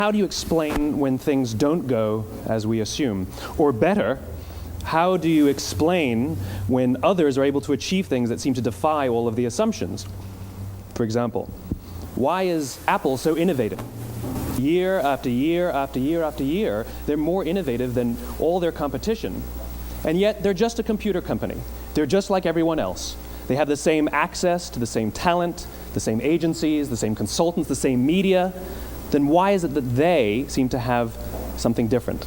How do you explain when things don't go as we assume? Or better, how do you explain when others are able to achieve things that seem to defy all of the assumptions? For example, why is Apple so innovative? Year after year after year after year, they're more innovative than all their competition. And yet, they're just a computer company. They're just like everyone else. They have the same access to the same talent, the same agencies, the same consultants, the same media. Then why is it that they seem to have something different?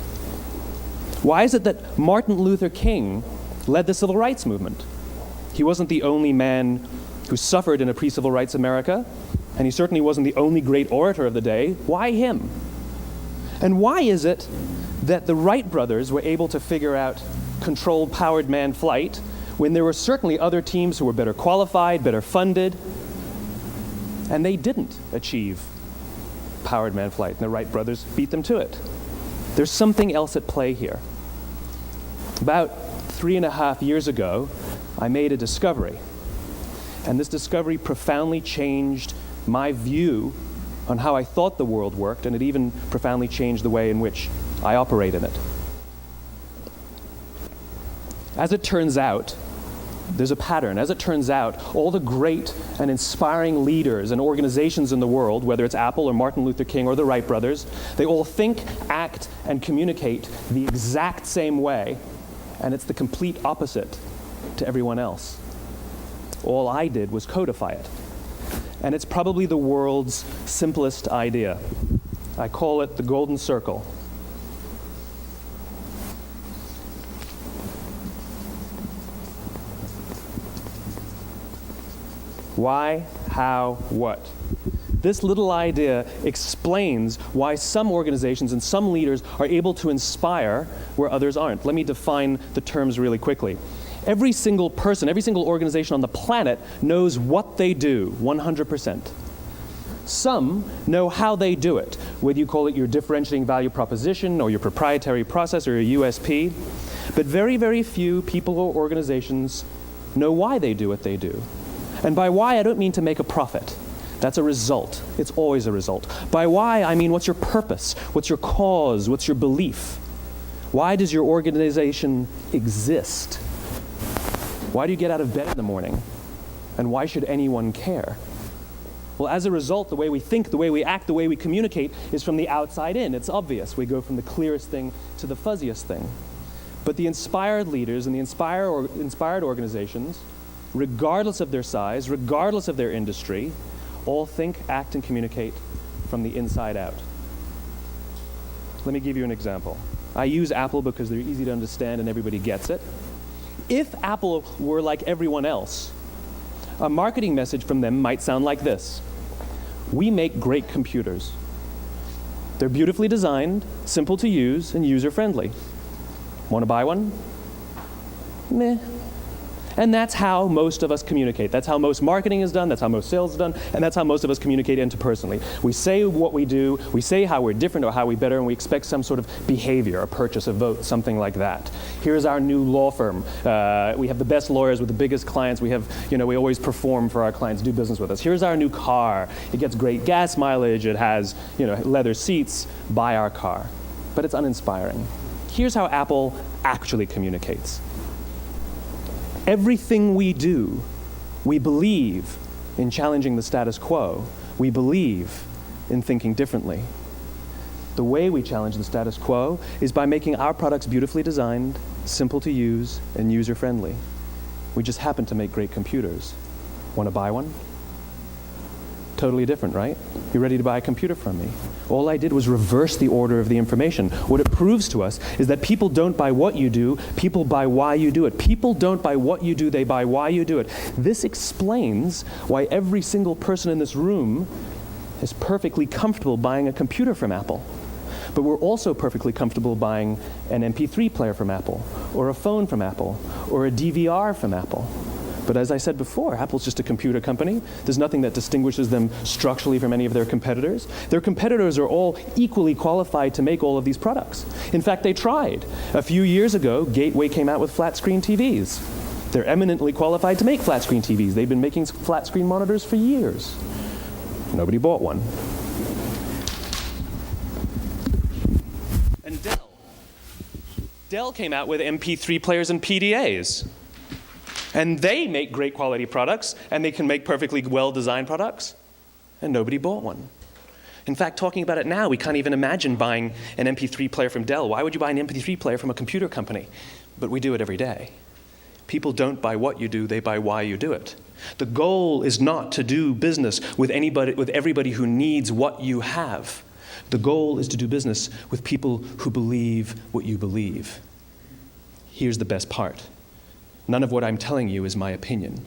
Why is it that Martin Luther King led the civil rights movement? He wasn't the only man who suffered in a pre-civil rights America, and he certainly wasn't the only great orator of the day. Why him? And why is it that the Wright brothers were able to figure out controlled powered manned flight when there were certainly other teams who were better qualified, better funded, and they didn't achieve powered manned flight, and the Wright brothers beat them to it? There's something else at play here. About 3.5 years ago, I made a discovery, and this discovery profoundly changed my view on how I thought the world worked, and it even profoundly changed the way in which I operate in it. As it turns out, there's a pattern. As it turns out, all the great and inspiring leaders and organizations in the world, whether it's Apple or Martin Luther King or the Wright brothers, they all think, act, and communicate the exact same way, and it's the complete opposite to everyone else. All I did was codify it. And it's probably the world's simplest idea. I call it the golden circle. Why, how, what? This little idea explains why some organizations and some leaders are able to inspire where others aren't. Let me define the terms really quickly. Every single person, every single organization on the planet knows what they do, 100%. Some know how they do it, whether you call it your differentiating value proposition or your proprietary process or your USP. But very, very few people or organizations know why they do what they do. And by why, I don't mean to make a profit. That's a result. It's always a result. By why, I mean what's your purpose? What's your cause? What's your belief? Why does your organization exist? Why do you get out of bed in the morning? And why should anyone care? Well, as a result, the way we think, the way we act, the way we communicate is from the outside in. It's obvious. We go from the clearest thing to the fuzziest thing. But the inspired leaders and the inspired organizations, regardless of their size, regardless of their industry, all think, act, and communicate from the inside out. Let me give you an example. I use Apple because they're easy to understand and everybody gets it. If Apple were like everyone else, a marketing message from them might sound like this: we make great computers. They're beautifully designed, simple to use, and user-friendly. Want to buy one? Meh. And that's how most of us communicate. That's how most marketing is done, that's how most sales is done, and that's how most of us communicate interpersonally. We say what we do, we say how we're different or how we better, and we expect some sort of behavior, a purchase, a vote, something like that. Here's our new law firm. We have the best lawyers with the biggest clients. We have, we always perform for our clients, do business with us. Here's our new car. It gets great gas mileage. It has, leather seats. Buy our car. But it's uninspiring. Here's how Apple actually communicates. Everything we do, we believe in challenging the status quo. We believe in thinking differently. The way we challenge the status quo is by making our products beautifully designed, simple to use, and user-friendly. We just happen to make great computers. Want to buy one? Totally different, right? You ready to buy a computer from me? All I did was reverse the order of the information. What it proves to us is that people don't buy what you do, people buy why you do it. People don't buy what you do, they buy why you do it. This explains why every single person in this room is perfectly comfortable buying a computer from Apple. But we're also perfectly comfortable buying an MP3 player from Apple, or a phone from Apple, or a DVR from Apple. But as I said before, Apple's just a computer company. There's nothing that distinguishes them structurally from any of their competitors. Their competitors are all equally qualified to make all of these products. In fact, they tried. A few years ago, Gateway came out with flat-screen TVs. They're eminently qualified to make flat-screen TVs. They've been making flat-screen monitors for years. Nobody bought one. then Dell. Dell came out with MP3 players and PDAs. And they make great quality products, and they can make perfectly well-designed products, and nobody bought one. In fact, talking about it now, we can't even imagine buying an MP3 player from Dell. Why would you buy an MP3 player from a computer company? But we do it every day. People don't buy what you do, they buy why you do it. The goal is not to do business with everybody who needs what you have. The goal is to do business with people who believe what you believe. Here's the best part. None of what I'm telling you is my opinion.